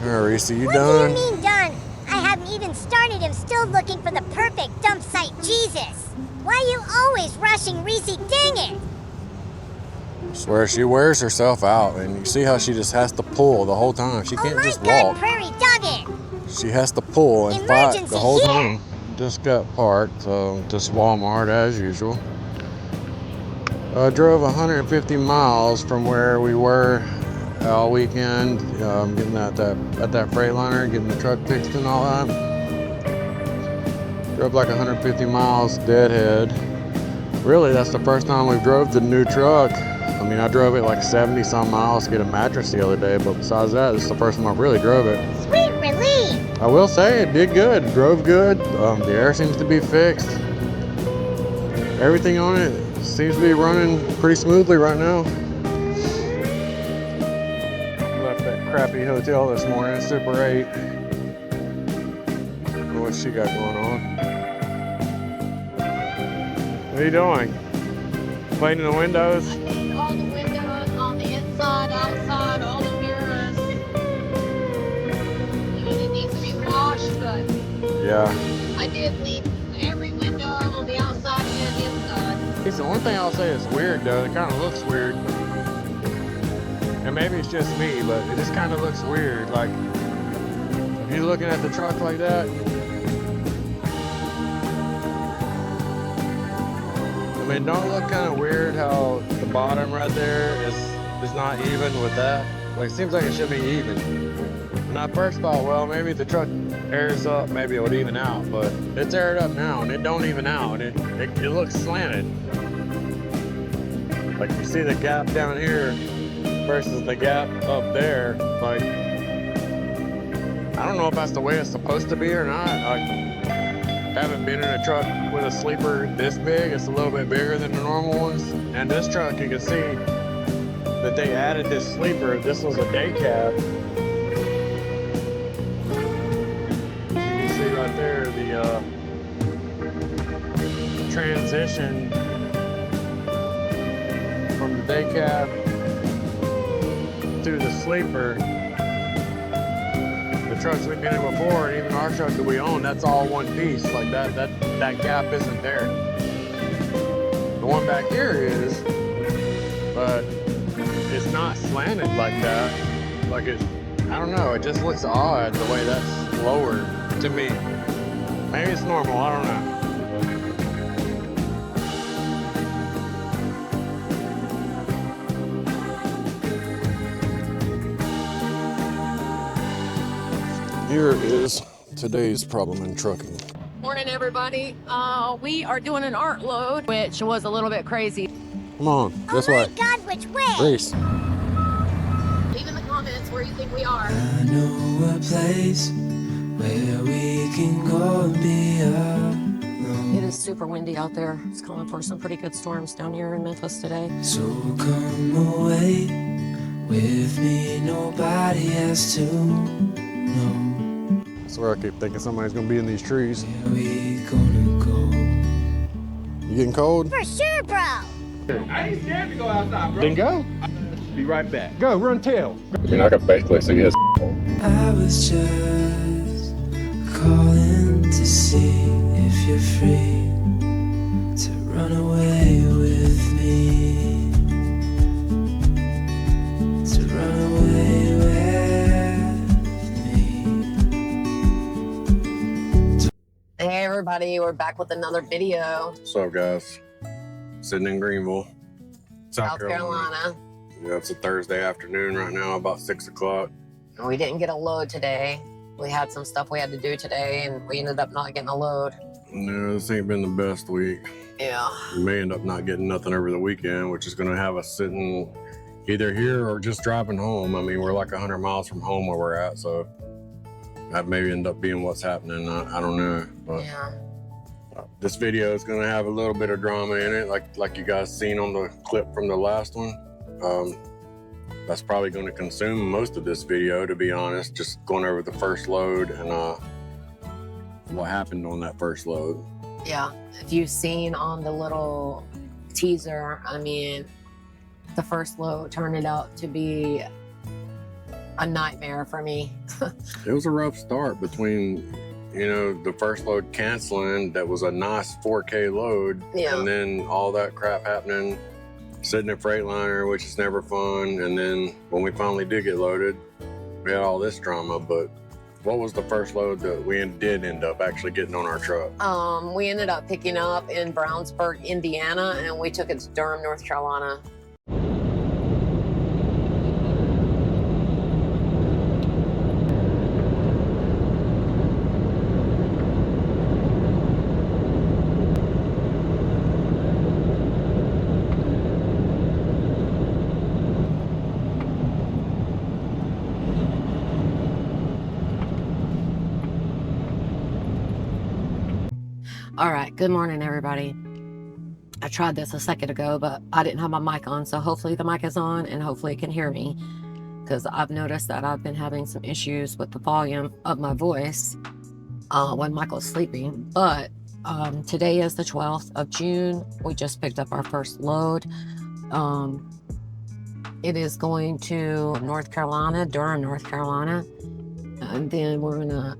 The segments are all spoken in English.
Reese, you what done? What do you mean done? I haven't even started. I'm still looking for the perfect dump site. Jesus! Why are you always rushing, Reese? Dang it! I swear, she wears herself out, and you see how she just has to pull the whole time. She can't just walk. Prairie dog it! She has to pull and fight the whole here. time. Just got parked, so just Walmart as usual. I drove 150 miles from where we were all weekend, getting at that Freightliner, getting the truck fixed and all that. Drove like 150 miles deadhead. Really, that's the first time we've drove the new truck. I mean, I drove it like 70 some miles to get a mattress the other day, but besides that, this is the first time I really drove it. Sweet relief! I will say it did good, drove good. The air seems to be fixed. Everything on it seems to be running pretty smoothly right now. Left that crappy hotel this morning, Super 8. I don't know what she got going on. What are you doing? Cleaning the windows? I cleaned all the windows on the inside, outside, all the mirrors. And it needs to be washed, but Yeah. I did clean every window on the outside and the inside. It's the one thing I'll say is weird though. It kind of looks weird. And maybe it's just me, but it just kind of looks weird. Like, if you're looking at the truck like that, I mean, don't it look kind of weird how the bottom right there is not even with that? Like, it seems like it should be even. And I first thought, well, maybe if the truck airs up, maybe it would even out, but it's aired up now and it don't even out. It looks slanted. Like, you see the gap down here versus the gap up there. Like, I don't know if that's the way it's supposed to be or not. I haven't been in a truck with a sleeper this big. It's a little bit bigger than the normal ones. And this truck, you can see that they added this sleeper. This was a day cab. You can see right there the transition from the day cab to the sleeper. The trucks we've been in before, and even our truck that we own, that's all one piece. Like that gap isn't there. The one back here is, but it's not slanted like that. Like I don't know, it just looks odd the way that's lowered to me. Maybe it's normal, I don't know. Here is today's problem in trucking. Morning, everybody. We are doing an art load, which was a little bit crazy. Come on, this way. Oh my God, which way? Reese. Leave in the comments where you think we are. I know a place where we can go and be alone. It is super windy out there. It's calling for some pretty good storms down here in Memphis today. So come away with me, nobody has to know. I swear I keep thinking somebody's gonna be in these trees. Where we gonna go? You getting cold? For sure, bro. I ain't scared to go outside, bro. Then go. Be right back. Go, run tail. I mean, I could basically see his. I was just calling to see if you're free to run away with me. To run away with me. Hey, everybody. We're back with another video. What's up, guys? Sitting in Greenville, South Carolina. Yeah, it's a Thursday afternoon right now, about 6 o'clock. We didn't get a load today. We had some stuff we had to do today, and we ended up not getting a load. No, this ain't been the best week. Yeah. We may end up not getting nothing over the weekend, which is going to have us sitting either here or just driving home. I mean, we're like 100 miles from home where we're at, so that may end up being what's happening. I don't know. But Yeah. this video is going to have a little bit of drama in it, like you guys seen on the clip from the last one. That's probably going to consume most of this video, to be honest, just going over the first load and what happened on that first load. Yeah. If you've seen on the little teaser, I mean, the first load turned out to be a nightmare for me. It was a rough start between, you know, the first load canceling that was a nice 4K load, Yeah. and then all that crap happening, sitting at Freightliner, which is never fun, and then when we finally did get loaded, we had all this drama. But what was the first load that we did end up actually getting on our truck? We ended up picking up in Brownsburg, Indiana, and we took it to Durham, North Carolina. All right, good morning, everybody. I tried this a second ago, but I didn't have my mic on, so hopefully the mic is on and hopefully it can hear me, because I've noticed that I've been having some issues with the volume of my voice when Michael's sleeping. But today is the 12th of June. We just picked up our first load. It is going to North Carolina, Durham, North Carolina, and then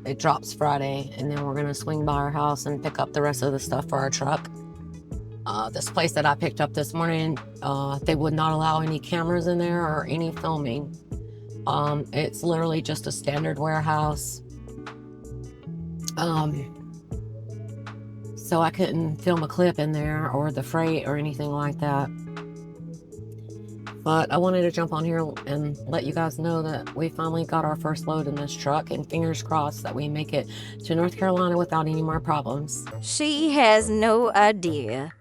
it drops Friday, and then we're gonna swing by our house and pick up the rest of the stuff for our truck. This place that I picked up this morning, they would not allow any cameras in there or any filming. It's literally just a standard warehouse. So I couldn't film a clip in there or the freight or anything like that. But I wanted to jump on here and let you guys know that we finally got our first load in this truck, and fingers crossed that we make it to North Carolina without any more problems. She has no idea,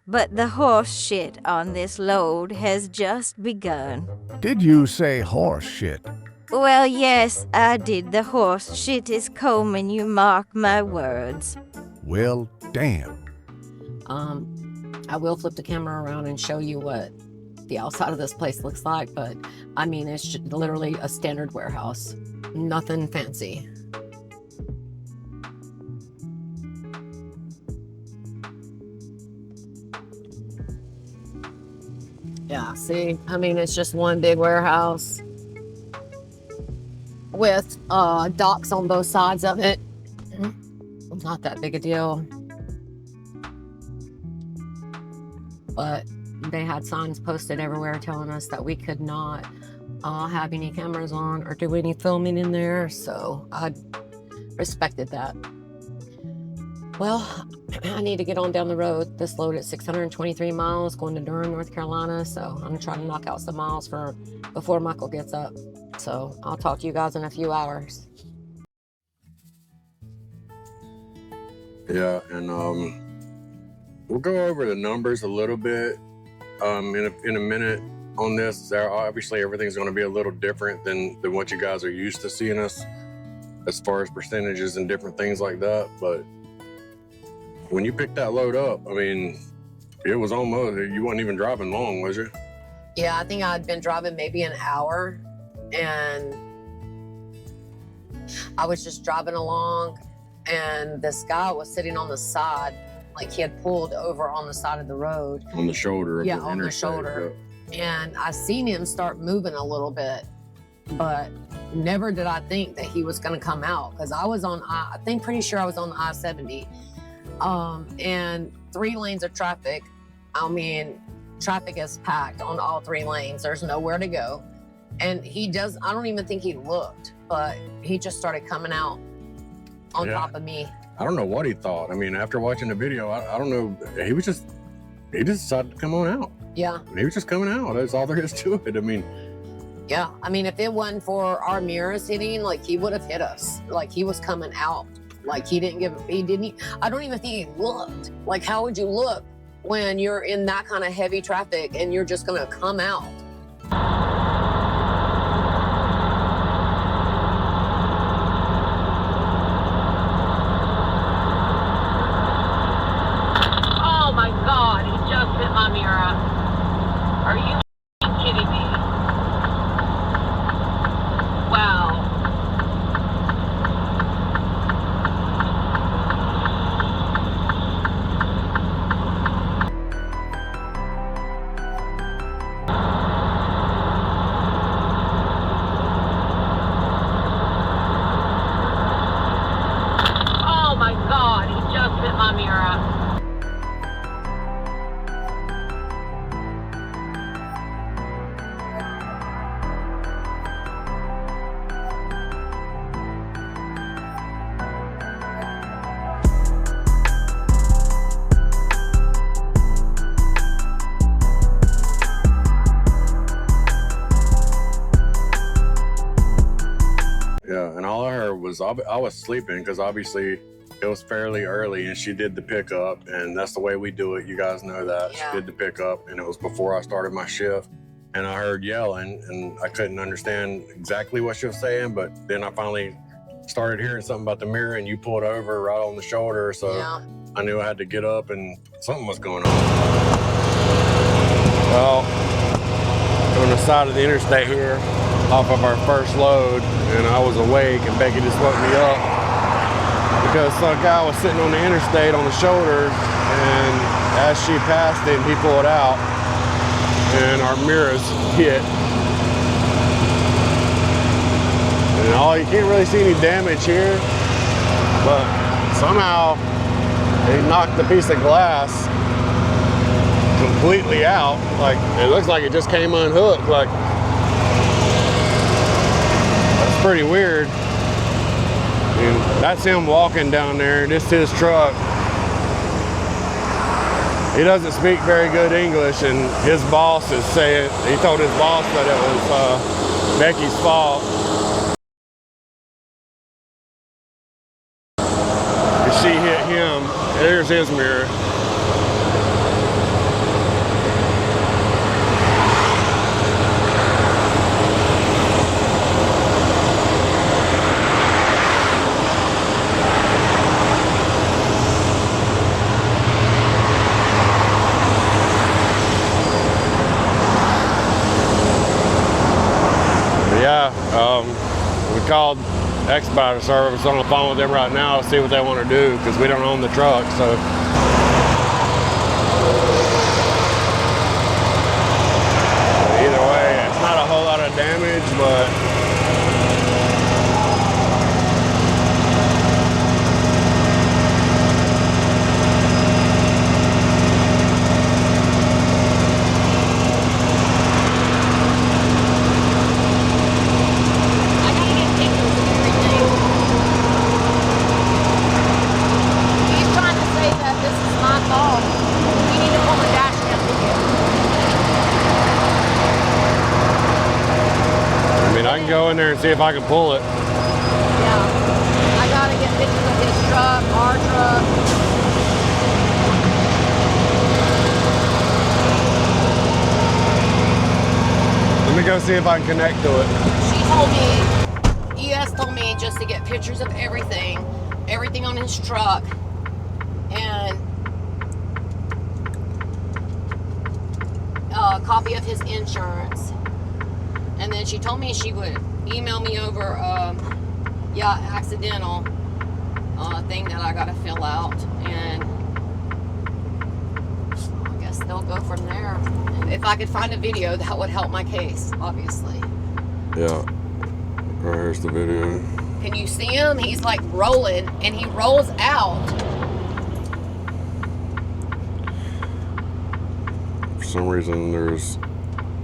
but the horse shit on this load has just begun. Did you say horse shit? Well, yes, I did. The horse shit is coming, you mark my words. Well, damn. I will flip the camera around and show you what the outside of this place looks like, but I mean, it's just literally a standard warehouse, nothing fancy. Yeah, see, I mean, it's just one big warehouse with docks on both sides of it. Not that big a deal, but they had signs posted everywhere telling us that we could not have any cameras on or do any filming in there, so I respected that. Well, I need to get on down the road. This load is 623 miles going to Durham, North Carolina, so I'm trying to knock out some miles before Michael gets up. So I'll talk to you guys in a few hours. Yeah, and we'll go over the numbers a little bit in a minute on this. Obviously, everything's going to be a little different than what you guys are used to seeing us as far as percentages and different things like that. But when you picked that load up, I mean, it was almost, you weren't even driving long, was you? Yeah, I think I'd been driving maybe an hour, and I was just driving along, and this guy was sitting on the side, like he had pulled over on the side of the road. On the shoulder of Yeah, the on the interstate, shoulder. And I seen him start moving a little bit, but never did I think that he was gonna come out, because I was on, I think pretty sure I was on the I-70. And 3 lanes of traffic. I mean, traffic is packed on all 3 lanes. There's nowhere to go. And I don't even think he looked, but he just started coming out on top of me. I don't know what he thought. I mean, after watching the video, I don't know. He just decided to come on out. Yeah. He was just coming out. That's all there is to it. I mean, yeah. I mean, if it wasn't for our mirrors hitting, like, he would have hit us. Like, he was coming out. Like, I don't even think he looked. Like, how would you look when you're in that kind of heavy traffic and you're just gonna come out? Oh my God, he just hit my mirror. Are you kidding me? Wow. and all I heard was I was sleeping because obviously it was fairly early, and she did the pickup, and that's the way we do it. You guys know that. Yeah. She did the pickup, and it was before I started my shift. And I heard yelling, and I couldn't understand exactly what she was saying, but then I finally started hearing something about the mirror, and you pulled over right on the shoulder, so Yeah. I knew I had to get up, and something was going on. Well, on the side of the interstate here, off of our first load, and I was awake, and Becky just woke me up because some guy was sitting on the interstate on the shoulder, and as she passed him, he pulled out, and our mirrors hit. And you can't really see any damage here, but somehow they knocked the piece of glass completely out. Like, it looks like it just came unhooked. Like, that's pretty weird. And that's him walking down there. This is his truck. He doesn't speak very good English, and his boss is saying, he told his boss that it was Becky's fault. And she hit him. There's his mirror. We called Expediter Service on the phone with them right now to see what they want to do because we don't own the truck. So either way, it's not a whole lot of damage, but go in there and see if I can pull it. Yeah. I gotta get pictures of his truck, our truck. Let me go see if I can connect to it. She told me, ES told me just to get pictures of everything on his truck, and a copy of his insurance. And then she told me she would email me over accidental thing that I gotta fill out, and I guess they'll go from there. If I could find a video, that would help my case, obviously. Yeah, right here's the video. Can you see him? He's like rolling, and he rolls out. For some reason there's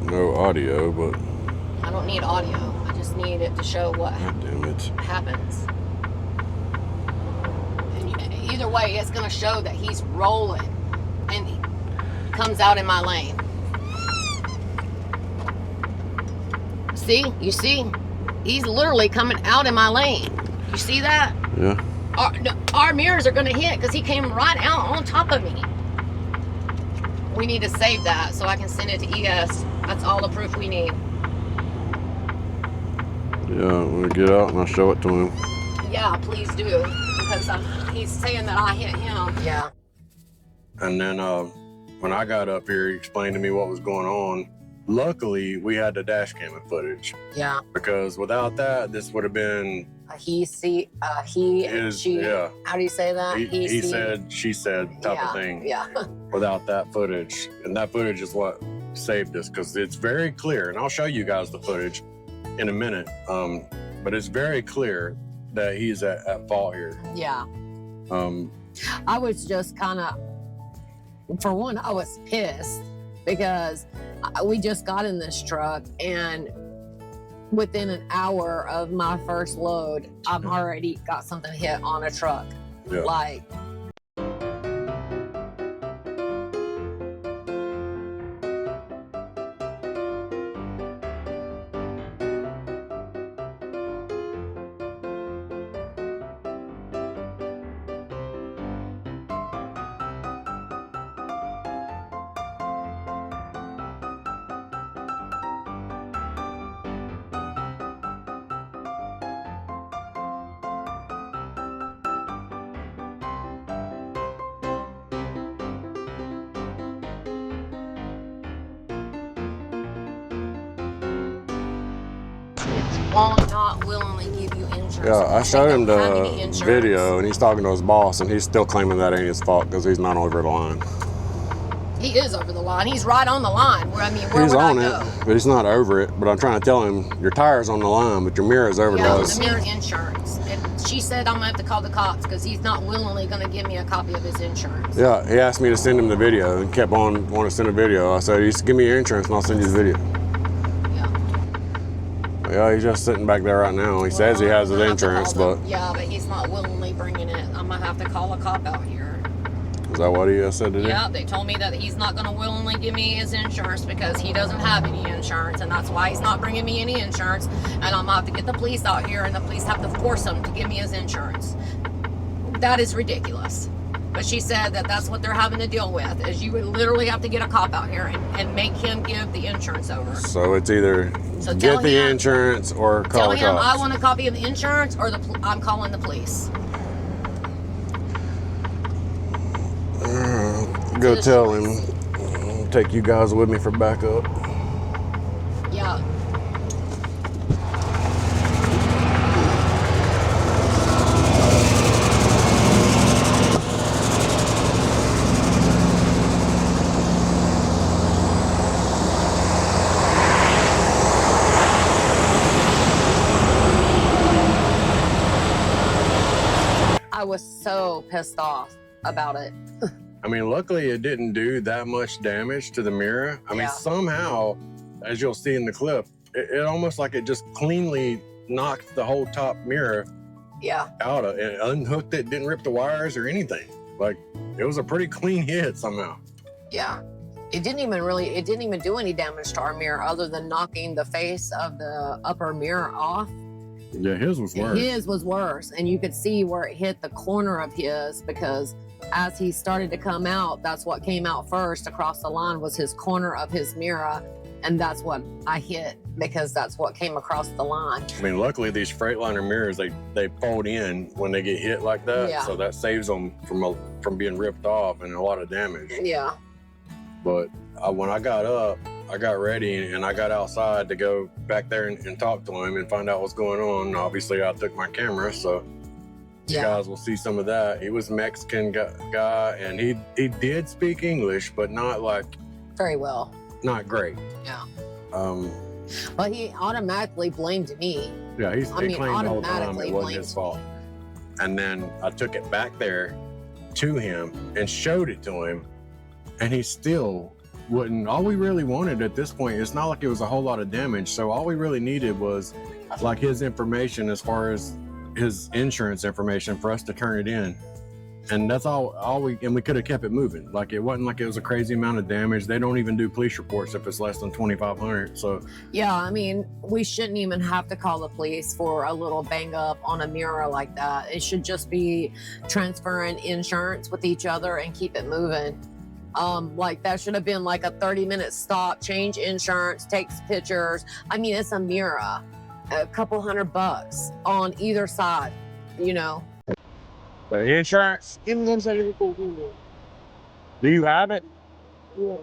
no audio, but I don't need audio. I just need it to show what damn it. happens. And either way, it's going to show that he's rolling and he comes out in my lane. See? You see? He's literally coming out in my lane. You see that? Yeah. Our mirrors are going to hit because he came right out on top of me. We need to save that so I can send it to ES. That's all the proof we need. Yeah, I'm gonna get out and I'll show it to him. Yeah, please do, because he's saying that I hit him. Yeah. And then when I got up here, he explained to me what was going on. Luckily, we had the dash cam footage. Yeah. Because without that, this would have been He and she. Yeah. How do you say that? He said, she said type of thing. Yeah. Without that footage. And that footage is what saved us, because it's very clear. And I'll show you guys the footage in a minute. But it's very clear that he's at fault here. Yeah. I was just kind of, for one, I was pissed because we just got in this truck, and within an hour of my first load, I've already got something hit on a truck. Yeah. Like, will not willingly give you insurance. Yeah, I They showed him don't have any the insurance. video, and he's talking to his boss, and he's still claiming that ain't his fault because he's not over the line. He is over the line. He's right on the line. I mean, where He's would on I it, go? but he's not over it. But I'm trying to tell him, your tire's on the line, but your mirror's over the Yeah, line. the mirror's insurance. And she said I'm gonna have to call the cops because he's not willingly gonna give me a copy of his insurance. Yeah, he asked me to send him the video and kept on wanting to send a video. I said, just give me your insurance and I'll send you the video. Yeah, he's just sitting back there right now. He says he has his insurance, but... Yeah, but he's not willingly bringing it. I'm gonna have to call a cop out here. Is that what he said today? Yeah, they told me that he's not gonna willingly give me his insurance because he doesn't have any insurance, and that's why he's not bringing me any insurance. And I'm gonna have to get the police out here, and the police have to force him to give me his insurance. That is ridiculous. But she said that that's what they're having to deal with, is you would literally have to get a cop out here and make him give the insurance over. So it's either get the insurance or call the cops. Tell him I want a copy of the insurance or I'm calling the police. Go tell him. I'll take you guys with me for backup. Yeah. I was so pissed off about it. I mean, luckily it didn't do that much damage to the mirror. I mean, somehow, as you'll see in the clip, it almost like it just cleanly knocked the whole top mirror out of it, unhooked it, didn't rip the wires or anything. Like, it was a pretty clean hit somehow. Yeah. It didn't even do any damage to our mirror other than knocking the face of the upper mirror off. Yeah, his was worse. His was worse. And you could see where it hit the corner of his because as he started to come out, that's what came out first across the line was his corner of his mirror. And that's what I hit because that's what came across the line. I mean, luckily these Freightliner mirrors, they fold in when they get hit like that. Yeah. So that saves them from being ripped off and a lot of damage. Yeah. But when I got up, I got ready and I got outside to go back there and talk to him and find out what's going on. Obviously, I took my camera, so you guys will see some of that. He was a Mexican guy, and he did speak English, but not like... Very well. Not great. Yeah. But he automatically blamed me. Yeah, he claimed the whole time it wasn't his fault. And then I took it back there to him and showed it to him, and he still wouldn't. All we really wanted at this point, it's not like it was a whole lot of damage, so all we really needed was like his information as far as his insurance information for us to turn it in. And that's all we could have kept it moving. Like, it wasn't like it was a crazy amount of damage. They don't even do police reports if it's less than $2,500. So yeah, I mean, we shouldn't even have to call the police for a little bang up on a mirror like that. It should just be transferring insurance with each other and keep it moving. Like that should have been like a 30-minute stop, change insurance, takes pictures. I mean, it's a mirror, a couple $100 on either side, you know. The insurance? Do you have it? Yeah.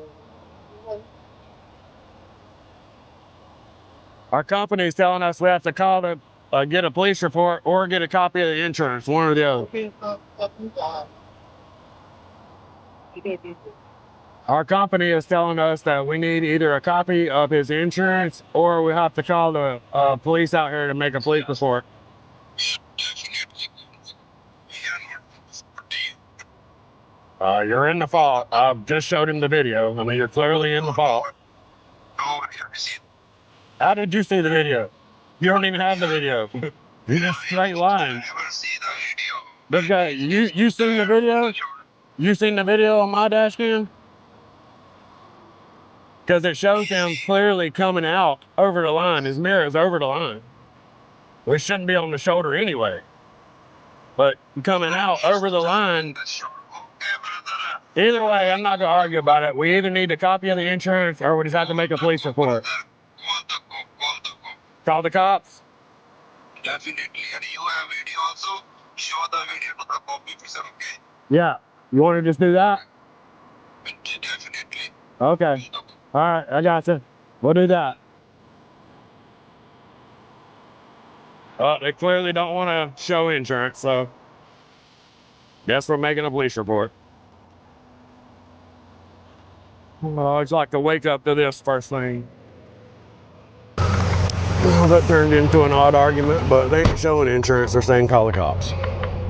Our company is telling us we have to call the get a police report or get a copy of the insurance, one or the other. Our company is telling us that we need either a copy of his insurance or we have to call the police out here to make a police report. You're in the fault. I've just showed him the video. I mean, you're clearly in the fault. How did you see the video? You don't even have the video. You're just straight line. This guy, you seen the video? You seen the video on my dash cam? Because it shows him clearly coming out over the line. His mirror is over the line. We shouldn't be on the shoulder anyway. But coming out over the line. Either way, I'm not going to argue about it. We either need a copy of the insurance or we just have to make a police report. Call the cops? Definitely. And you have video also. Show the video to the copy, okay? Yeah. You want to just do that? Definitely. Okay. All right, I got you. We'll do that. They clearly don't want to show insurance, so guess we're making a police report. I just like to wake up to this first thing. Well, that turned into an odd argument, but they ain't showing insurance. They're saying call the cops,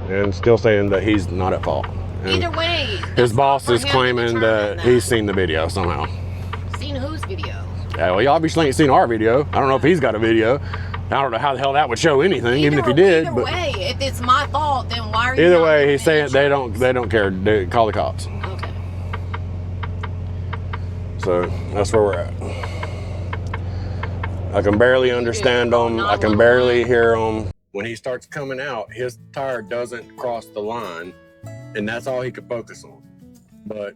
and still saying that he's not at fault. And Either way, his boss is claiming that he's seen the video somehow. Seen whose video? Yeah, well, he obviously ain't seen our video. I don't know if he's got a video. I don't know how the hell that would show anything, even if he did. Either way, if it's my fault, then why are you? Either way, he's saying they don't care. They call the cops. Okay. So that's where we're at. I can barely understand him. I can barely hear him. When he starts coming out, his tire doesn't cross the line, and that's all he could focus on. But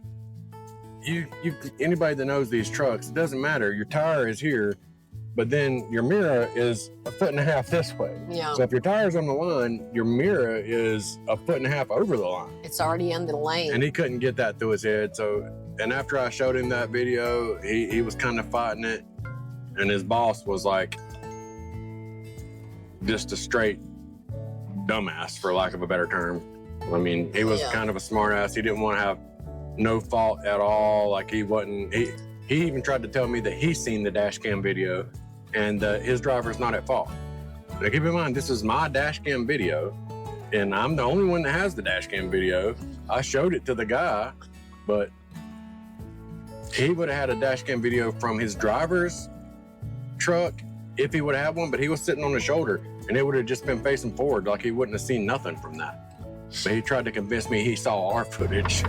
anybody that knows these trucks, it doesn't matter. Your tire is here, but then your mirror is 1.5 feet this way. Yeah. So if your tire's on the line, your mirror is 1.5 feet over the line. It's already in the lane. And he couldn't get that through his head. So, and after I showed him that video, he was kind of fighting it. And his boss was like, just a straight dumbass, for lack of a better term. I mean, he was kind of a smart ass. He didn't want to have no fault at all. Like he even tried to tell me that he's seen the dash cam video and his driver's not at fault. Now keep in mind, this is my dash cam video and I'm the only one that has the dash cam video. I showed it to the guy, but he would have had a dash cam video from his driver's truck if he would have had one, but he was sitting on the shoulder and it would have just been facing forward, like he wouldn't have seen nothing from that. But he tried to convince me he saw our footage.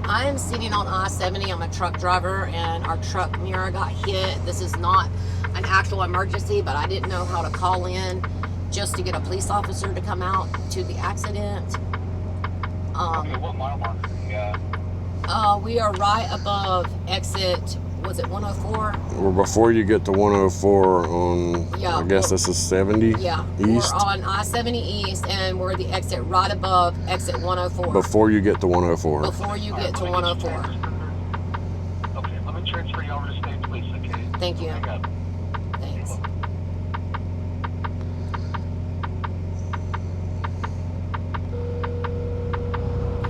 I am sitting on I-70. I'm a truck driver and our truck mirror got hit. This is not an actual emergency, but I didn't know how to call in just to get a police officer to come out to the accident. Okay, what mile marker do you got? We are right above exit, was it 104? Well, before you get to 104 on, Yeah, I guess this is 70 Yeah, East. we're on I-70 East and we're the exit right above exit 104. Before you get to 104. Before you get to 104. Okay, let me transfer you over to state police, okay? Thank you. Hang up. Thanks.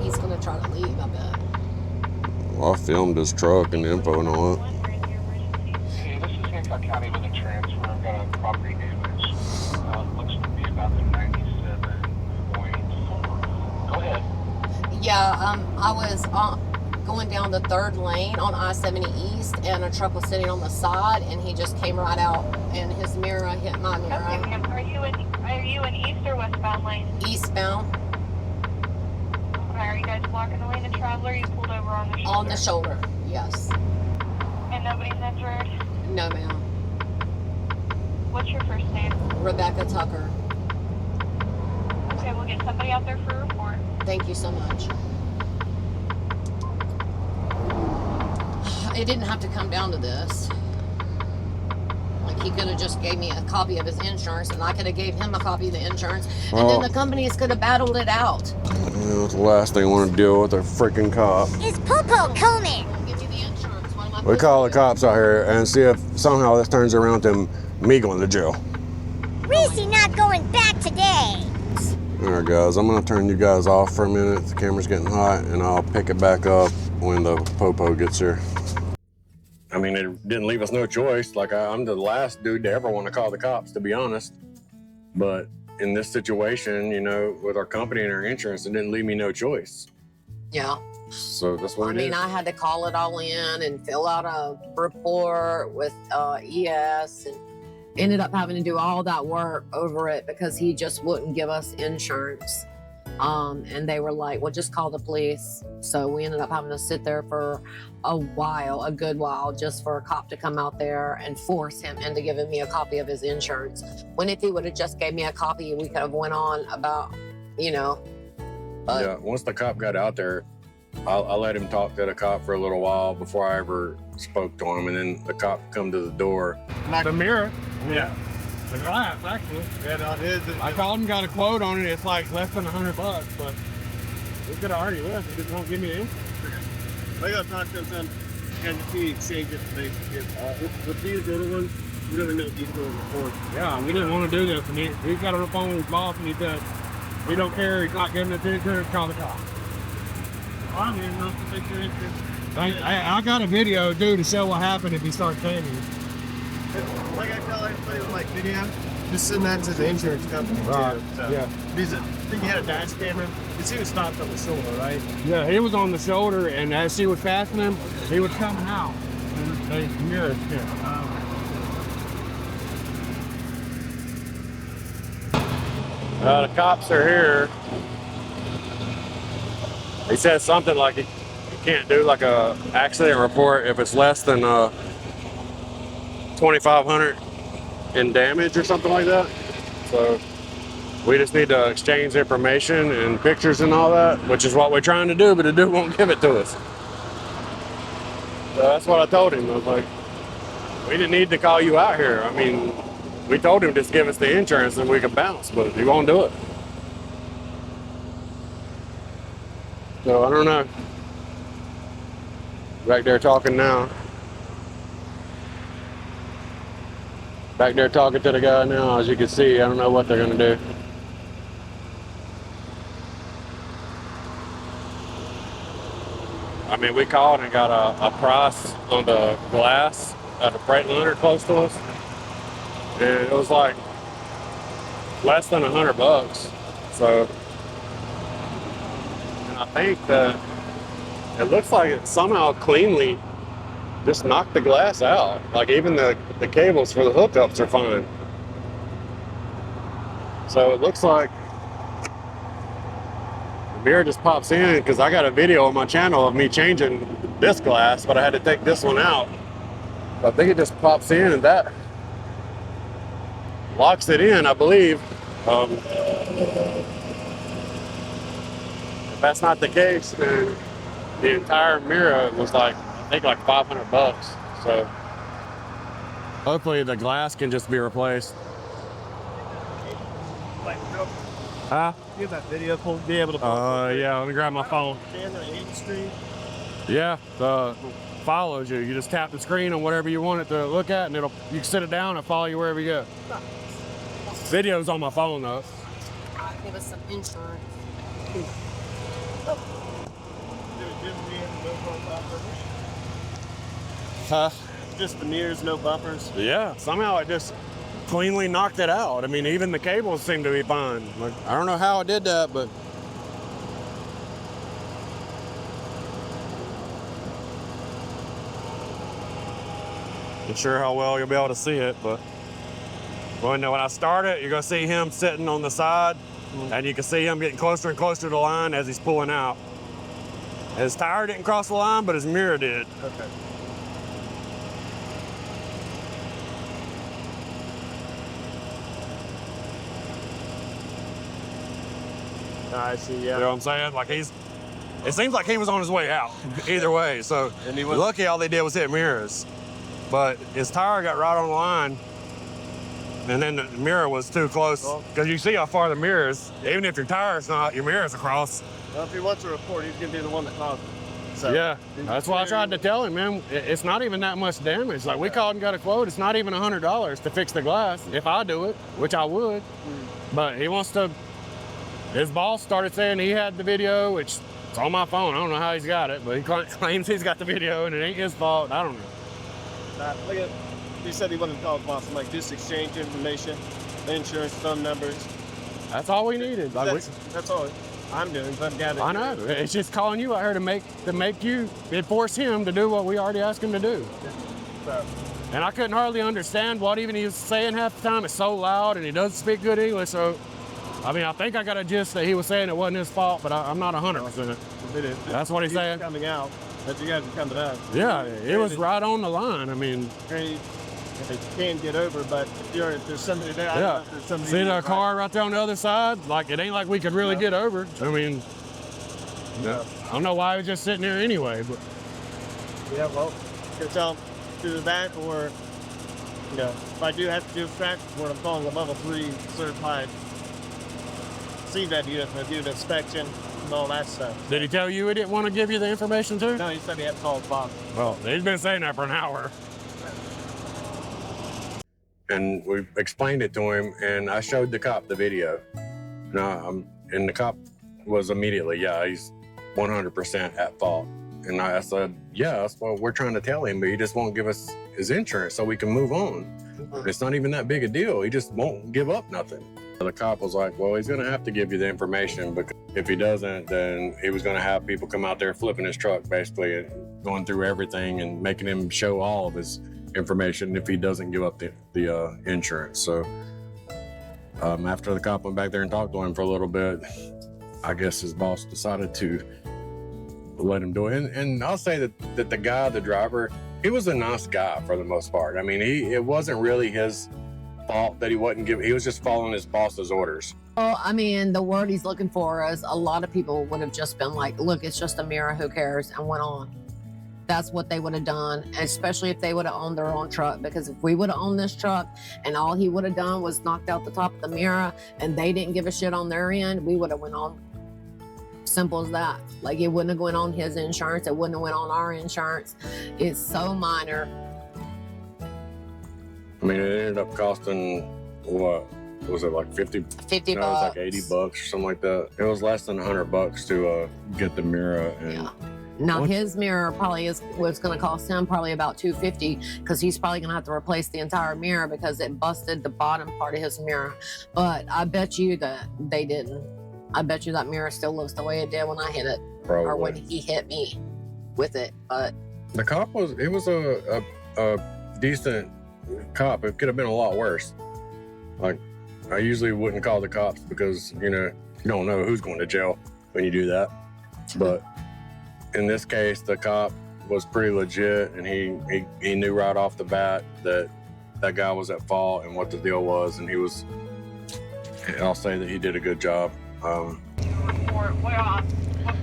He's gonna try to leave, I bet. Well, I filmed his truck and info and all that. Hey, this is Hancock County with a transfer. I've got a property damage. Looks to be about the 97.4. Go ahead. Yeah, I was going down the third lane on I-70 East and a truck was sitting on the side and he just came right out and his mirror hit my mirror. Okay, ma'am. Are you in east or westbound lane? Eastbound. Okay, are you guys blocking the lane of traveler? You pulled over on the shoulder? On the shoulder, yes. And nobody's injured? No, ma'am. What's your first name? Rebecca Tucker. Okay, we'll get somebody out there for a report. Thank you so much. It didn't have to come down to this. Like he could have just gave me a copy of his insurance and I could have gave him a copy of the insurance and then the companies could have battled it out. Well, it's the last thing I want to deal with, a freaking cop. Is Popo Coleman? Give me the insurance. What am I We call the cops out here and see if somehow this turns around to me going to jail. Reese not going back today. Alright guys, I'm going to turn you guys off for a minute. The camera's getting hot and I'll pick it back up when the Popo gets here. I mean, it didn't leave us no choice. Like, I'm the last dude to ever want to call the cops, to be honest. But in this situation, you know, with our company and our insurance, it didn't leave me no choice. Yeah. So that's what I mean, I had to call it all in and fill out a report with ES and ended up having to do all that work over it because he just wouldn't give us insurance. And they were like, well, just call the police. So we ended up having to sit there for a good while, just for a cop to come out there and force him into giving me a copy of his insurance. When if he would have just gave me a copy, we could have went on about, you know. But yeah, once the cop got out there, I let him talk to the cop for a little while before I ever spoke to him. And then the cop come to the door. The mirror. Yeah. The glass, actually. Yeah, no, it is. I called and got a quote on it. It's like less than $100, but we could have already left. He just won't give me the insurance. We gotta talk to him. and the fee exchange information. With these little ones, we don't know these little reports. Yeah, we didn't want to do this. And he's got on the phone with his boss, and he said, he don't care, he's not giving it to insurance, call the cops. I'm here not to fix your insurance. I got a video, dude, to show what happened if he starts paying you. Like I tell everybody with my video, just send that to the insurance company Right, too. So, yeah. Because I think he had a dash camera. Because he was stopped on the shoulder, right? Yeah, he was on the shoulder, and as she was passing him, he was coming out. And they mirrored him. The cops are here. He said something like he can't do like a accident report if it's less than 2,500 in damage or something like that. So we just need to exchange information and pictures and all that, which is what we're trying to do, but the dude won't give it to us. So that's what I told him. I was like, we didn't need to call you out here. I mean, we told him just give us the insurance and we could bounce, but he won't do it. So I don't know. Back there talking now. Back there talking to the guy now, as you can see. I don't know what they're gonna do. I mean, we called and got a price on the glass at a freight liner close to us. And it was like less than $100. So, and I think that it looks like it somehow cleanly just knocked the glass out. Like even the cables for the hookups are fine. So it looks like the mirror just pops in, because I got a video on my channel of me changing this glass, but I had to take this one out. So I think it just pops in and that locks it in, I believe. If that's not the case, then the entire mirror was like, I think like $500. So hopefully the glass can just be replaced. Huh? You have that video be able to Yeah, let me grab my phone. screen. Yeah, follows you. You just tap the screen on whatever you want it to look at, and you can sit it down and follow you wherever you go. Video's on my phone though. Give us some insurance. Huh? Just the mirrors, no bumpers. Yeah, somehow it just cleanly knocked it out. I mean, even the cables seem to be fine. Like, I don't know how it did that, but not sure how well you'll be able to see it, but when I start it, you're gonna see him sitting on the side, and you can see him getting closer and closer to the line as he's pulling out. His tire didn't cross the line, but his mirror did. Okay. I see, yeah. You know what I'm saying? Like it seems like he was on his way out either way. So And he was- lucky all they did was hit mirrors. But his tire got right on the line, and then the mirror was too close. Because you see how far the mirror is. Even if your tire's not, your mirror's across. Well, if he wants a report, he's gonna be the one that caused it. So, Yeah, that's why I tried to tell him, man, it's not even that much damage. Like we called and got a quote, it's not even $100 to fix the glass if I do it, which I would. But he wants to, his boss started saying he had the video, which it's on my phone. I don't know how he's got it, but he claims he's got the video and it ain't his fault. I don't know. Look at, he said he wanted to call his boss. I'm like, just exchange information, insurance, phone numbers. That's all we needed. Like, That's all I'm doing. I'm gathering. I know. It's just calling you out here to make you, it force him to do what we already asked him to do. So, And I couldn't hardly understand what even he was saying half the time. It's so loud and he doesn't speak good English. So, I mean, I think I got a gist that he was saying it wasn't his fault, but I'm not 100%. That's what he's saying. Coming out, that you guys are coming up. Yeah, it was right on the line. I mean, They can get over, but if there's somebody there, I don't know yeah. if there's somebody See there, the car right there on the other side? Like, it ain't like we could really get over. I mean, I don't know why he was just sitting there anyway, but. Yeah, well, you can tell them to the back, or, you know, if I do have to do a track report, I'm calling a level 3 certified CW to do an inspection, and all that stuff. Did he tell you he didn't want to give you the information too? No, he said he had to call his boss. Well, he's been saying that for an hour. And we explained it to him, and I showed the cop the video. And the cop was immediately, yeah, he's 100% at fault. And I said, yeah, that's what we're trying to tell him, but he just won't give us his insurance so we can move on. It's not even that big a deal. He just won't give up nothing. The cop was like, well, he's going to have to give you the information, because if he doesn't, then he was going to have people come out there flipping his truck, basically, and going through everything and making him show all of his information if he doesn't give up the insurance. So after the cop went back there and talked to him for a little bit, I guess his boss decided to let him do it. And I'll say that the guy, the driver, he was a nice guy for the most part. I mean, it wasn't really his fault that he wasn't giving. He was just following his boss's orders. Well, I mean, the word he's looking for is, a lot of people would have just been like, look, it's just a mirror, who cares, and went on. That's what they would have done, especially if they would have owned their own truck. Because if we would have owned this truck and all he would have done was knocked out the top of the mirror and they didn't give a shit on their end, we would have went on. Simple as that. Like, it wouldn't have went on his insurance. It wouldn't have went on our insurance. It's so minor. I mean, it ended up costing, what was it, like 50 bucks. No, it was like 80 bucks or something like that. It was less than $100 to get the mirror. And yeah. Now his mirror probably was going to cost him probably about $250, because he's probably going to have to replace the entire mirror because it busted the bottom part of his mirror. But I bet you that they didn't. I bet you that mirror still looks the way it did when I hit it, probably. Or when he hit me with it. But the cop was a decent cop. It could have been a lot worse. Like, I usually wouldn't call the cops because, you don't know who's going to jail when you do that. But in this case, the cop was pretty legit, and he knew right off the bat that that guy was at fault and what the deal was, and I'll say that he did a good job. What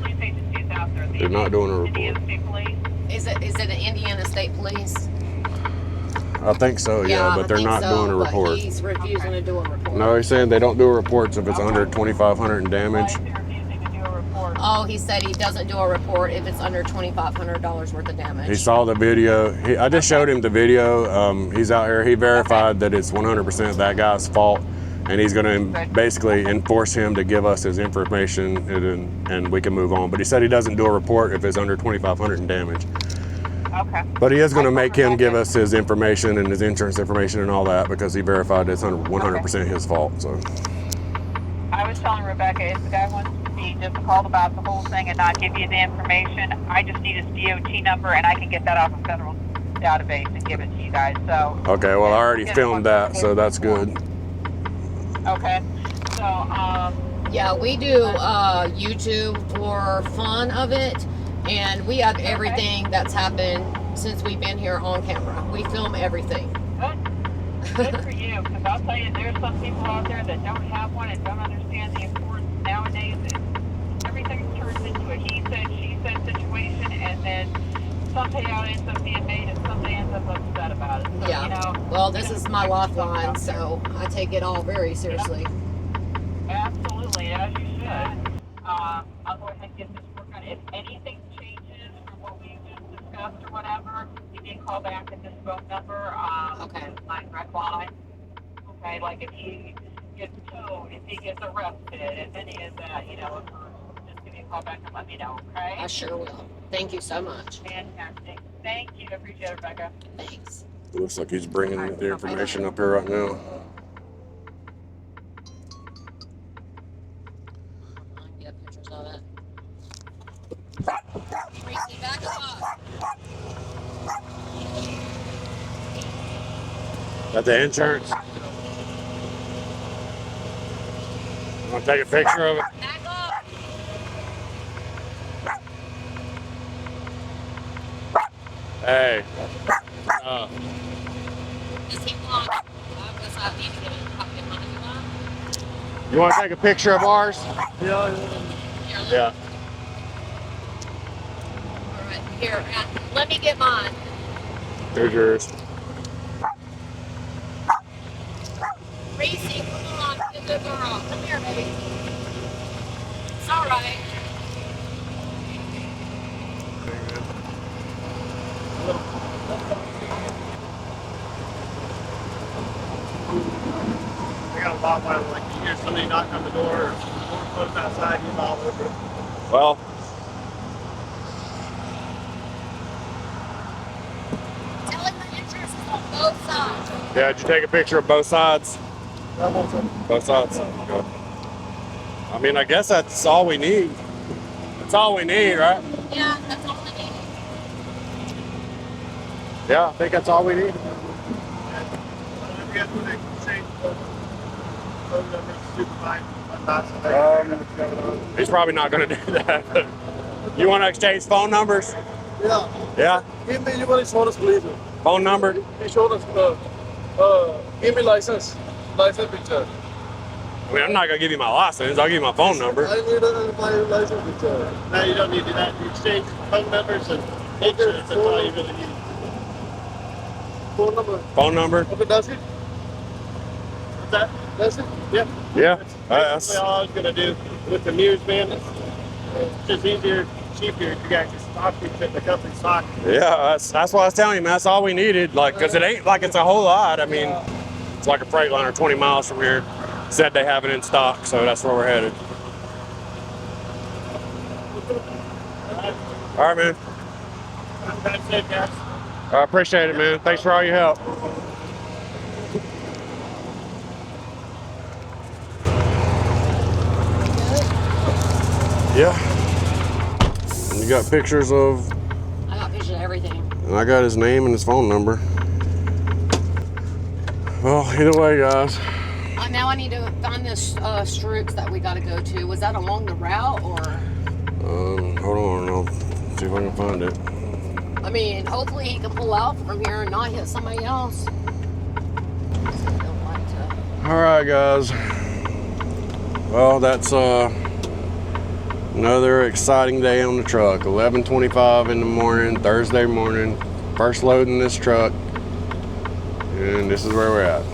police agency is out there? They're not doing a report. Indiana State Police? is it an Indiana State Police? I think so, yeah, but they're not doing a report. But he's refusing to do a report. No, he's saying they don't do reports if it's under 2,500 in damage. Oh, he said he doesn't do a report if it's under $2,500 worth of damage. He saw the video. I just showed him the video. He's out here. He verified that it's 100% that guy's fault, and he's going to basically enforce him to give us his information, and we can move on. But he said he doesn't do a report if it's under 2,500 in damage. Okay. But he is going to make him give us his information and his insurance information and all that, because he verified it's 100% his fault. So I was telling Rebecca, if the guy wants to be difficult about the whole thing and not give you the information, I just need his DOT number, and I can get that off a federal database and give it to you guys. So okay, well, I already filmed that, so that's good. Okay. So yeah, we do YouTube for fun of it, and we have everything that's happened since we've been here on camera. We film everything. Good for you, because I'll tell you, there's some people out there that don't have one and don't understand the importance nowadays. Everything turns into a he said, she said situation, and then some payout ends up being made and somebody ends up upset about it. So, Yeah. Well, this is my lifeline, so I take it all very seriously. Absolutely, as you should. I'll go ahead and get this work on. If anything changes from what we just discussed or whatever, you can call back at this phone number. Okay. This is my direct line. Okay, like if he gets towed, if he gets arrested, if any of that, just give me a call back and let me know, okay? I sure will. Thank you so much. Fantastic. Thank you. I appreciate it, Rebecca. Thanks. Looks like he's bringing the information up here right now. I can get pictures of it. Tracy, back up. Got the insurance. Want to take a picture of it? Back up. Hey. Is he blonde? I guess I need to get a copy of mine. You want to take a picture of ours? Yeah. Yeah. All right, here. Let me get mine. Here's yours. Reese, come on, be a good girl. Come here, baby. It's all right. stop when like you hear somebody knock on the door or door closed outside, he's all over it. Well, Tell him the entrance is on both sides. yeah, did you take a picture of both sides? Both sides. Okay. I mean, I guess that's all we need. That's all we need, right? Yeah, that's all I need. Yeah, I think that's all we need. He's probably not going to do that. You want to exchange phone numbers? Yeah. Yeah? Give me, you want to show us, please? Phone number? He showed us, give me license picture. I mean, I'm not going to give you my license. I'll give you my phone number. I need my license picture. No, you don't need to do that. You exchange phone numbers and pictures. That's all you really need. Phone number. Phone number? Okay, that's it. That's it? Yeah. Yeah. That's all I was going to do with the Muse, man. It's just easier, cheaper if you guys just stock you fit the company stock. Yeah, that's what I was telling you, man. That's all we needed. Like, because it ain't like it's a whole lot. I mean, it's like a Freightliner 20 miles from here. Said they have it in stock, so that's where we're headed. All right, man. Drive safe, guys. I appreciate it, man. Thanks for all your help. Yeah. And you got pictures of... I got pictures of everything. And I got his name and his phone number. Well, either way, guys. Now I need to find this Strooks that we got to go to. Was that along the route or? Hold on. I'll see if I can find it. I mean, hopefully he can pull out from here and not hit somebody else. All right, guys. Well, that's another exciting day on the truck. 11:25 in the morning, Thursday morning. First load in this truck, and this is where we're at.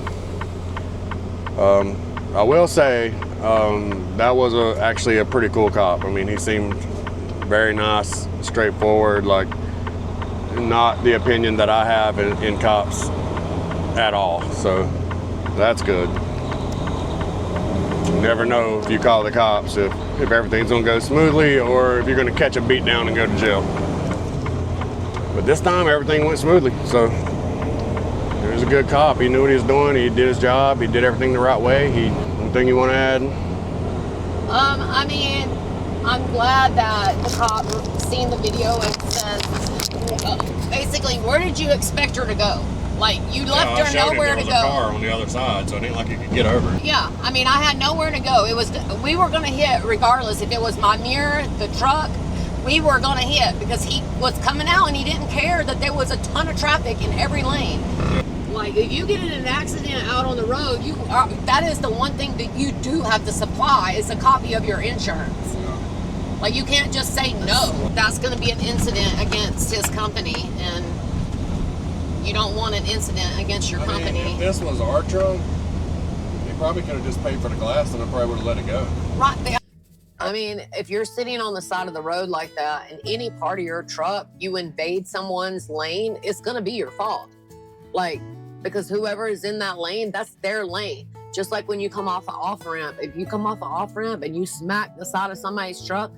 I will say that was actually a pretty cool cop. I mean, he seemed very nice, straightforward, like not the opinion that I have in cops at all. So that's good. You never know if you call the cops if everything's gonna go smoothly or if you're gonna catch a beat down and go to jail. But this time everything went smoothly. So he was a good cop. He knew what he was doing. He did his job. He did everything the right way. Anything you want to add? I mean, I'm glad that the cop seen the video and said, basically, where did you expect her to go? Like, you left her nowhere to go. There was a car on the other side, so it ain't like you could get over. Yeah, I mean, I had nowhere to go. We were gonna hit regardless. If it was my mirror, the truck, we were gonna hit because he was coming out and he didn't care that there was a ton of traffic in every lane. Like, if you get in an accident out on the road, that is the one thing that you do have to supply is a copy of your insurance. Like, you can't just say no. That's going to be an incident against his company, and you don't want an incident against your company. If this was our truck, he probably could have just paid for the glass and I probably would have let it go. Right. I mean, if you're sitting on the side of the road like that, in any part of your truck, you invade someone's lane, it's going to be your fault. Like, because whoever is in that lane, that's their lane. Just like when you come off an off-ramp. If you come off an off-ramp and you smack the side of somebody's truck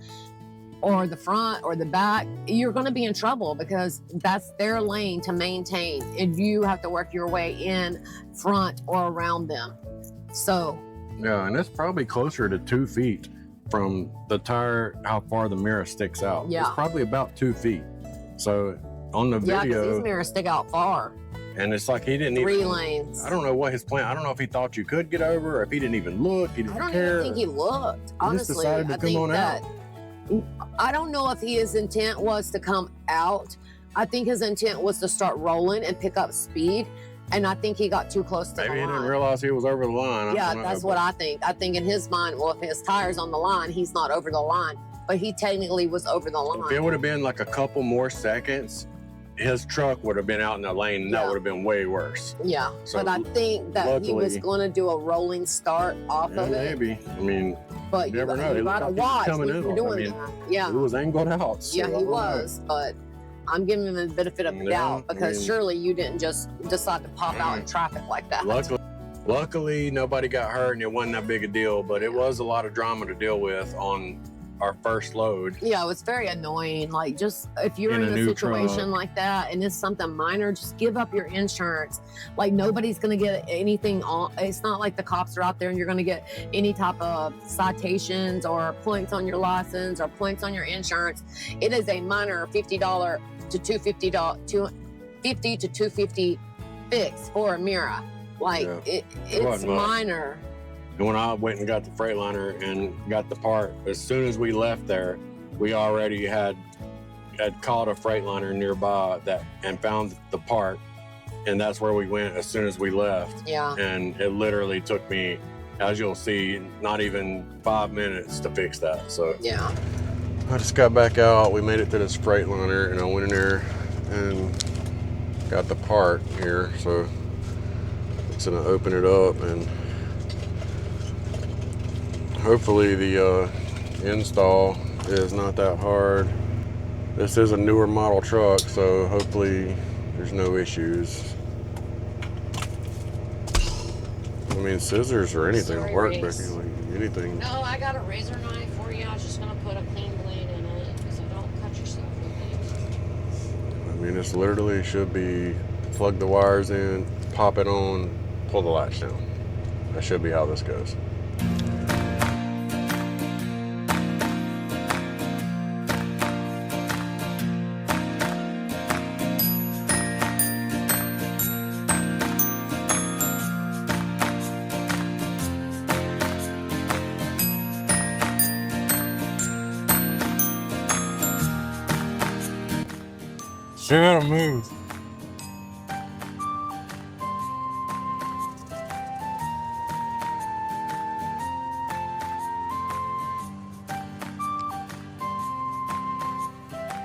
or the front or the back, you're going to be in trouble because that's their lane to maintain. And you have to work your way in front or around them. So. Yeah, and it's probably closer to 2 feet from the tire, how far the mirror sticks out. Yeah. It's probably about 2 feet. So on the video. Yeah, because these mirrors stick out far. And it's like he didn't 3 even. lanes. I don't know what his plan. I don't know if he thought you could get over, or if he didn't even look. He didn't care. I don't even think he looked. Honestly, he just decided to come on out. I don't know if his intent was to come out. I think his intent was to start rolling and pick up speed. And I think he got too close to the line. Maybe he didn't realize he was over the line. Yeah, that's what I think. I think in his mind, well, if his tire's on the line, he's not over the line. But he technically was over the line. If it would have been like a couple more seconds, his truck would have been out in the lane, and that would have been way worse. Yeah, So but I think that he was going to do a rolling start off of it. Maybe. I mean, but you never know. You gotta watch when you're doing that. Yeah, he was angled out. So yeah, he was. But I'm giving him the benefit of the doubt because surely you didn't just decide to pop out in traffic like that. Luckily, nobody got hurt and it wasn't that big a deal, but it was a lot of drama to deal with on our first load. Yeah, it was very annoying. Like, just if you're In in a a new situation truck. like that and it's something minor, just give up your insurance. Like, nobody's going to get anything on. It's not like the cops are out there and you're going to get any type of citations or points on your license or points on your insurance. It is a minor $50 to $250, $250 to $250 fix for a Mira. Like, Yeah. it's wasn't much. minor. And when I went and got the Freightliner and got the part, as soon as we left there, we already had called a Freightliner nearby and found the part, and that's where we went as soon as we left. Yeah. And it literally took me, as you'll see, not even 5 minutes to fix that. So Yeah. I just got back out. We made it to this Freightliner, and I went in there and got the part here. So it's gonna open it up, and hopefully the install is not that hard. This is a newer model truck, so hopefully there's no issues. I mean, scissors or anything will work, Becky. Like anything. No, I got a razor knife for you. I was just gonna put a clean blade in it so don't cut yourself with it. I mean, this literally should be plug the wires in, pop it on, pull the latch down. That should be how this goes. Sure gotta move.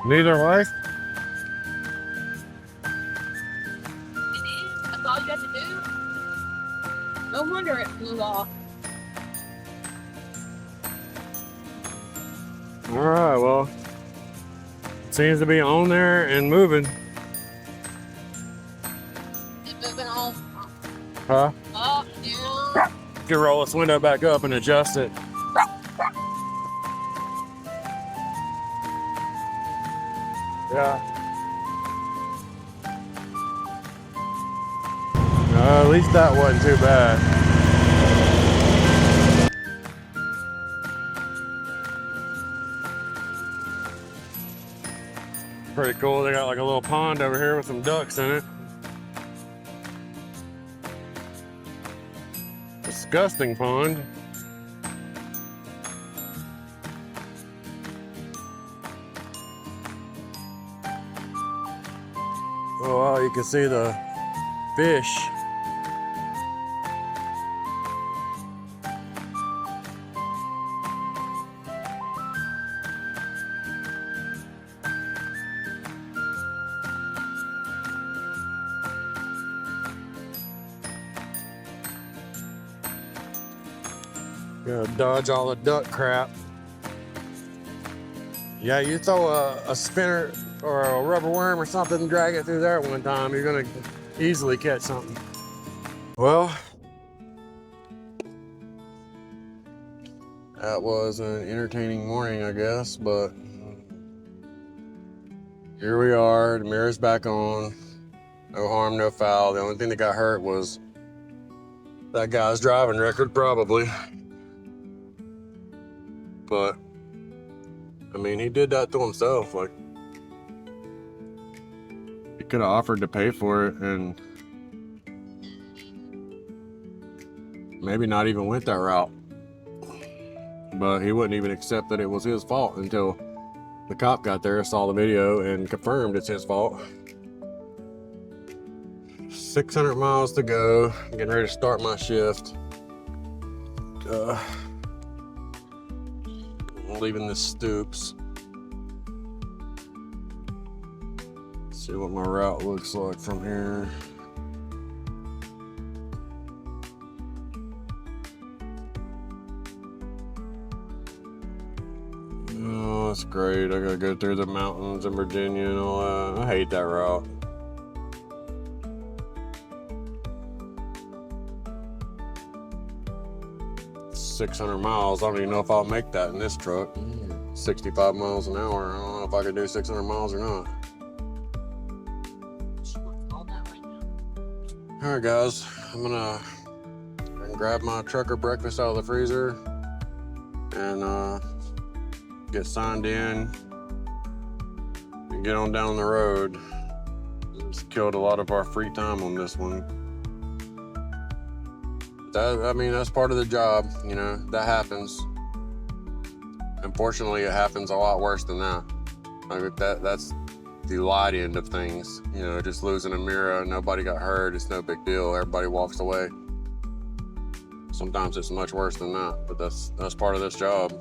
Neither way. That's all you got to do? No wonder it flew off. All right, well, seems to be on there and moving. It's moving off. Huh? Up, down. Can roll this window back up and adjust it. Yeah. At least that wasn't too bad. Pretty cool. They got like a little pond over here with some ducks in it. Disgusting pond. Oh wow, you can see the fish. Gotta dodge all the duck crap. Yeah, you throw a spinner or a rubber worm or something and drag it through there at one time, you're gonna easily catch something. Well, that was an entertaining morning, I guess, but here we are, the mirror's back on. No harm, no foul. The only thing that got hurt was that guy's driving record, probably. But, I mean, he did that to himself. Like, he could have offered to pay for it and maybe not even went that route. But he wouldn't even accept that it was his fault until the cop got there, saw the video, and confirmed it's his fault. 600 miles to go. Getting ready to start my shift. Leaving the Stoops. See what my route looks like from here. Oh, that's great. I gotta go through the mountains in Virginia and all that. I hate that route. 600 miles. I don't even know if I'll make that in this truck. 65 miles an hour. I don't know if I could do 600 miles or not. All right, guys. I'm gonna grab my trucker breakfast out of the freezer and get signed in and get on down the road. Just killed a lot of our free time on this one. I mean, that's part of the job, you know, that happens. Unfortunately, it happens a lot worse than that. Like that's the light end of things, you know, just losing a mirror, nobody got hurt, it's no big deal, everybody walks away. Sometimes it's much worse than that, but that's part of this job.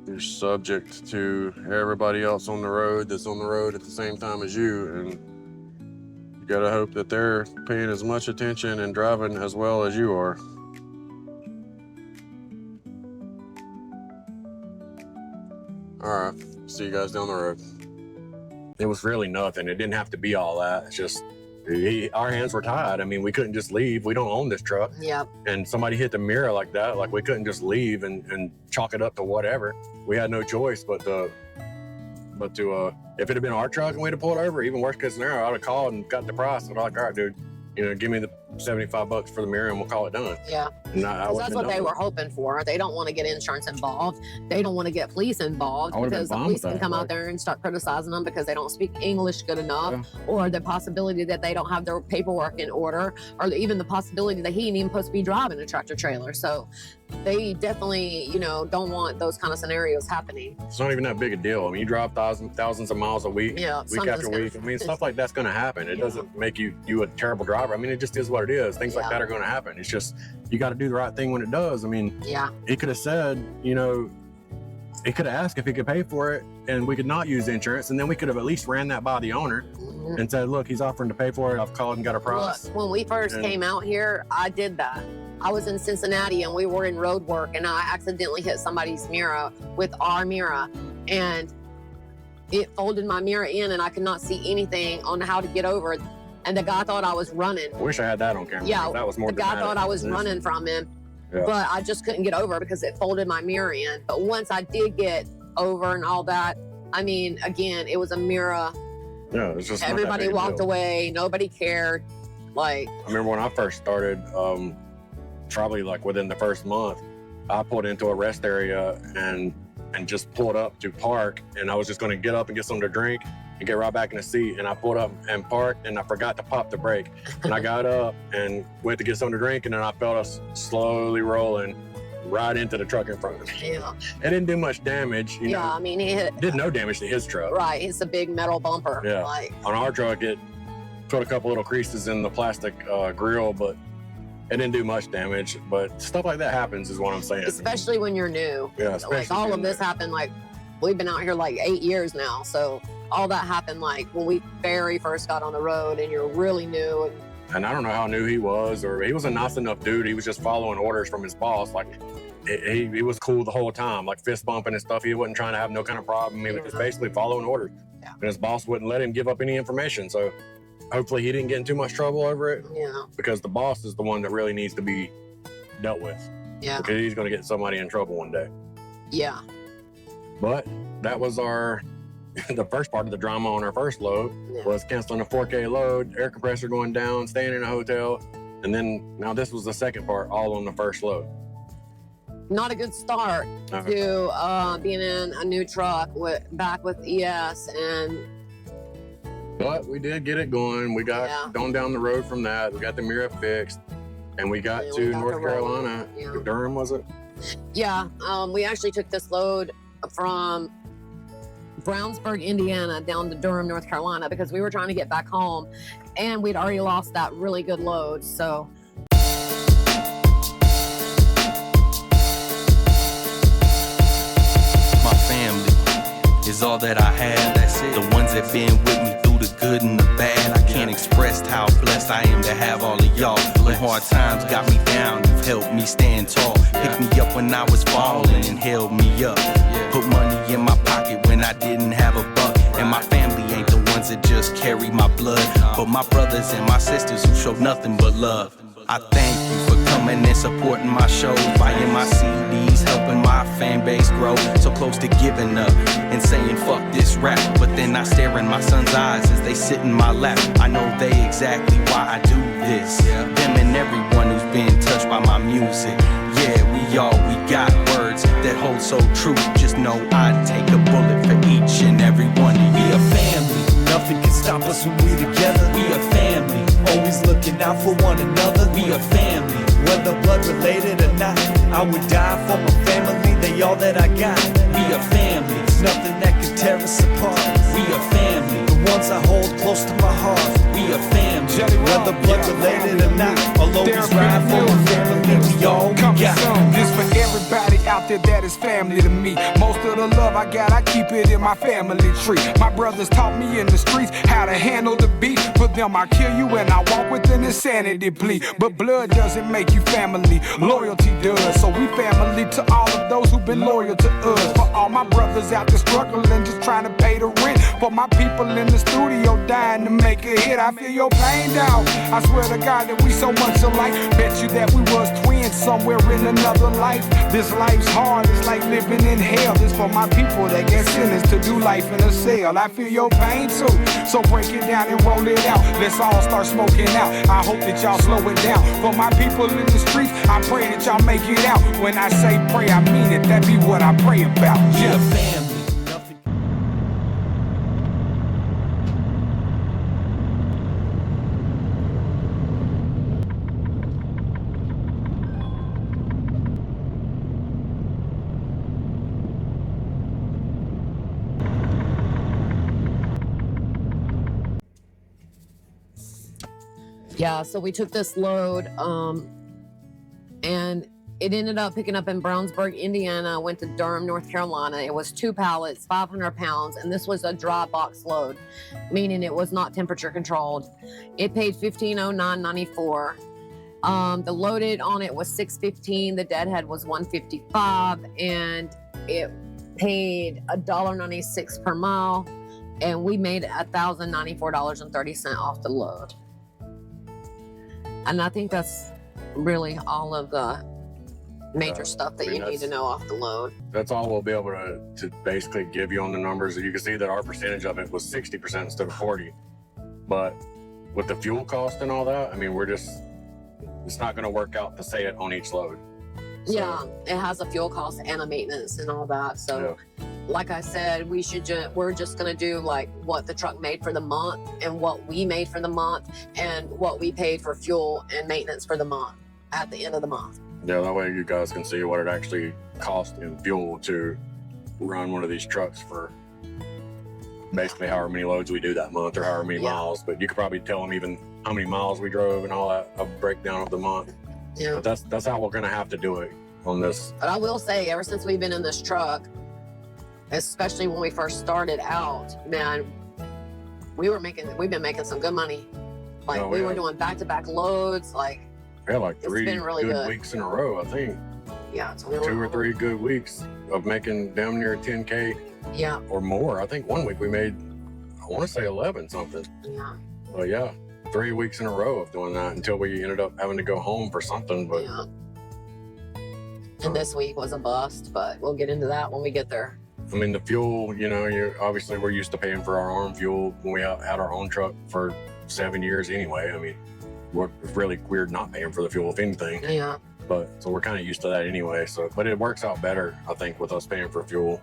You're subject to everybody else on the road that's on the road at the same time as you, and you gotta hope that they're paying as much attention and driving as well as you are. All right, see you guys down the road. It was really nothing. It didn't have to be all that. It's just, our hands were tied. I mean, we couldn't just leave. We don't own this truck. Yep. And somebody hit the mirror like that. Like, we couldn't just leave and chalk it up to whatever. We had no choice but to if it had been our truck and we'd have pulled over, even worst case scenario, I'd have called and got the price. I'd be like, all right, dude, you know, give me the $75 for the mirror and we'll call it done. Yeah. And that's what they were hoping for. They don't want to get insurance involved. They don't want to get police involved because the police can come out there and start criticizing them because they don't speak English good enough, or the possibility that they don't have their paperwork in order, or even the possibility that he ain't even supposed to be driving a tractor trailer. So they definitely, you know, don't want those kind of scenarios happening. It's not even that big a deal. I mean, you drive thousands of miles a week, week after week. I mean, stuff like that's going to happen. It doesn't make you a terrible driver. I mean, it just is what it is. Things like that are going to happen. It's just, you got to do the right thing when it does. I mean, he could have said, you know, he could have asked if he could pay for it and we could not use insurance, and then we could have at least ran that by the owner and said, look, he's offering to pay for it. I've called and got a price. Look, when we first came out here, I did that. I was in Cincinnati and we were in road work, and I accidentally hit somebody's mirror with our mirror, and it folded my mirror in and I could not see anything on how to get over it. And the guy thought I was running. I wish I had that on camera. Yeah, that was more the guy thought I was running from him, but I just couldn't get over because it folded my mirror in. But once I did get over and all that, I mean, again, it was a mirror. Yeah, it's just everybody walked away. Nobody cared. Like, I remember when I first started, probably like within the first month, I pulled into a rest area and just pulled up to park, and I was just going to get up and get something to drink and get right back in the seat, and I pulled up and parked, and I forgot to pop the brake, and I got up and went to get something to drink, and then I felt us slowly rolling right into the truck in front of me. Yeah. It didn't do much damage. You know, I mean, it did no damage to his truck. Right, it's a big metal bumper. Yeah. Like, on our truck, it put a couple little creases in the plastic grill, but it didn't do much damage. But stuff like that happens is what I'm saying. Especially when you're new. Yeah, like all of this happened, like, we've been out here like 8 years now. So all that happened like when we very first got on the road and you're really new. And I don't know how new he was, or he was a nice enough dude. He was just following orders from his boss. Like, he was cool the whole time, like fist bumping and stuff. He wasn't trying to have no kind of problem. He was just basically following orders. Yeah. And his boss wouldn't let him give up any information. So hopefully he didn't get in too much trouble over it. Yeah. Because the boss is the one that really needs to be dealt with. Yeah. Because he's going to get somebody in trouble one day. Yeah. But that was the first part of the drama on our first load was canceling a 4K load, air compressor going down, staying in a hotel. And then now this was the second part, all on the first load. Not a good start to being in a new truck back with ES. But we did get it going. We got going down the road from that. We got the mirror fixed, and we got to North Carolina. Durham, was it? Yeah, we actually took this load from Brownsburg, Indiana, down to Durham, North Carolina, because we were trying to get back home, and we'd already lost that really good load. So my family is all that I have. That's it. The ones that been with me through the good and the bad. I can't express how blessed I am to have all of y'all. When hard times got me down, you've helped me stand tall. Picked me up when I was falling and held me up. Put money in my pocket when I didn't have a buck. And my family ain't the ones that just carry my blood, but my brothers and my sisters who show nothing but love. I thank you for coming and supporting my show, buying my CDs, helping my fan base grow. So close to giving up and saying fuck this rap, but then I stare in my son's eyes as they sit in my lap. I know they exactly why I do this. Them and everyone who's been touched by my music. Yeah, we got words that hold so true. Just know I'd take a bullet for each and every one of you. We a family, nothing can stop us when we together. We a family, always looking out for one another. We a family, whether blood related or not. I would die for my family, they all that I got. We a family, there's nothing that can tear us apart. We a family, the ones I hold close to my heart. We a family, whether blood related or not. I'll always ride for my family, we all we got. This for everybody out there that is family to me. Most of the love I got, I keep it in my family tree. My brothers taught me in the streets how to handle the beat. For them I kill you and I walk with an insanity plea. But blood doesn't make you family, loyalty does. So we family to all of those who've been loyal to us. For all my brothers out there struggling, just trying to pay the rent. For my people in the studio dying to make a hit. I feel your pain, dog. I swear to God that we so much alike. Bet you that we was twins somewhere in another life. This life's hard, it's like living in hell. This for my people that get sentenced to do life in a cell. I feel your pain too, so break it down and roll it out. Let's all start smoking out. I hope that y'all slow it down. For my people in the streets, I pray that y'all make it out. When I say pray, I mean it. That be what I pray about. Yeah, family. Yeah, so we took this load, and it ended up picking up in Brownsburg, Indiana, went to Durham, North Carolina. It was 2 pallets, 500 pounds, and this was a dry box load, meaning it was not temperature controlled. It paid $1509.94. The loaded on it was $615. The deadhead was $155, and it paid $1.96 per mile, and we made $1,094.30 off the load. And I think that's really all of the major stuff that you need to know off the load. That's all we'll be able to basically give you on the numbers. You can see that our percentage of it was 60% instead of 40. But with the fuel cost and all that, I mean, it's not going to work out to say it on each load. So, yeah, it has a fuel cost and a maintenance and all that. So like I said, we're just going to do like what the truck made for the month and what we made for the month and what we paid for fuel and maintenance for the month at the end of the month. Yeah, that way you guys can see what it actually costs in fuel to run one of these trucks for basically however many loads we do that month or however many miles. But you could probably tell them even how many miles we drove and all that, a breakdown of the month. Yeah. But that's how we're going to have to do it on this. But I will say, ever since we've been in this truck, especially when we first started out, man, we've been making some good money. Like we were doing back-to-back loads. Like like 3 really good weeks in a row, I think. Yeah, it's 2 or 3 good weeks of making damn near 10K. Yeah. Or more. I think one week we made, I want to say 11 something. Yeah. Well, yeah, 3 weeks in a row of doing that until we ended up having to go home for something. But and this week was a bust, but we'll get into that when we get there. I mean, the fuel, obviously we're used to paying for our own fuel when we had our own truck for 7 years anyway. I mean, we're really weird not paying for the fuel, if anything. Yeah. But so we're kind of used to that anyway. So, but it works out better, I think, with us paying for fuel.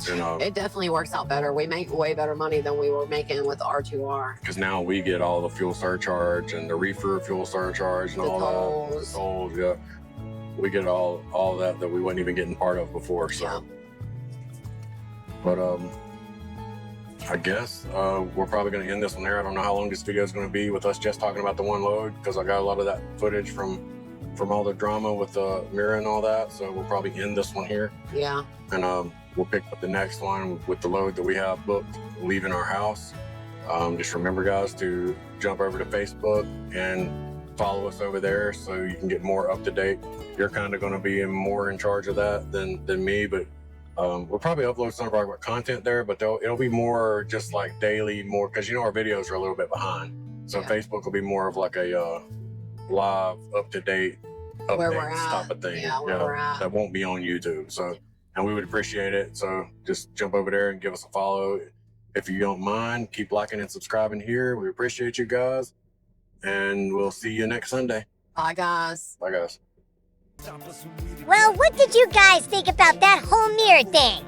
It definitely works out better. We make way better money than we were making with R2R. Because now we get all the fuel surcharge and the reefer fuel surcharge and all that. The tolls, yeah. We get all that we wasn't even getting part of before. So. Yeah. But I guess we're probably going to end this one there. I don't know how long this video is going to be with us just talking about the one load, because I got a lot of that footage from all the drama with the mirror and all that. So we'll probably end this one here. Yeah. And we'll pick up the next one with the load that we have booked leaving our house. Just remember, guys, to jump over to Facebook and follow us over there so you can get more up to date. You're kind of going to be more in charge of that than me, but we'll probably upload some of our content there, but it'll be more just like daily, more because our videos are a little bit behind. So Facebook will be more of like a live, up to date Where we're updates at. type of thing. Yeah, where we're at. That won't be on YouTube. So, and we would appreciate it. So just jump over there and give us a follow. If you don't mind, keep liking and subscribing here. We appreciate you guys. And we'll see you next Sunday. Bye, guys. Bye, guys. Well, what did you guys think about that whole mirror thing?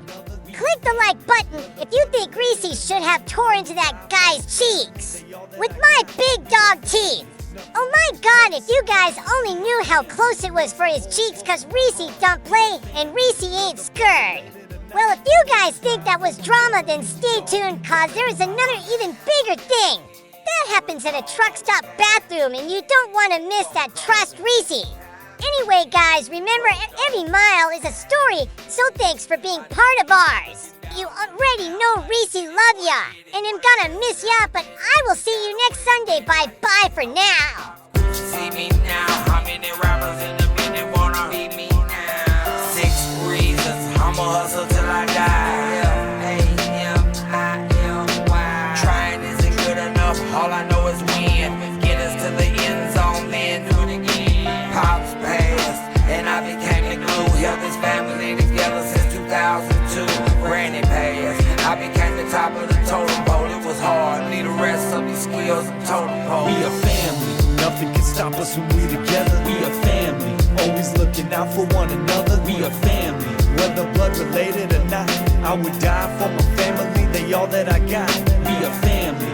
Click the like button if you think Reese should have tore into that guy's cheeks. With my big dog teeth. Oh my god, if you guys only knew how close it was for his cheeks cause Reese don't play and Reese ain't scared. Well, if you guys think that was drama, then stay tuned cause there is another even bigger thing. That happens at a truck stop bathroom and you don't want to miss that Trust Reese. Anyway, guys, remember every mile is a story, so thanks for being part of ours. You already know Reese love ya, and I'm gonna miss ya, but I will see you next Sunday. Bye-bye for now. See me now, how many rappers in the minute wanna be me now? 6 reasons, I'ma hustle till I die. L-A-M-I-L-Y. Trying isn't good enough, all I know is win. Get us to the end zone, then do it again. Pops passed, and I became the glue. Held this family together since 2002. Granny passed, I became the top of the totem pole. It was hard, need the rest of these skills and totem pole. We a family, nothing can stop us when we together. We a family, always looking out for one another. We a family, whether blood related or not. I would die for my family, they all that I got. We a family,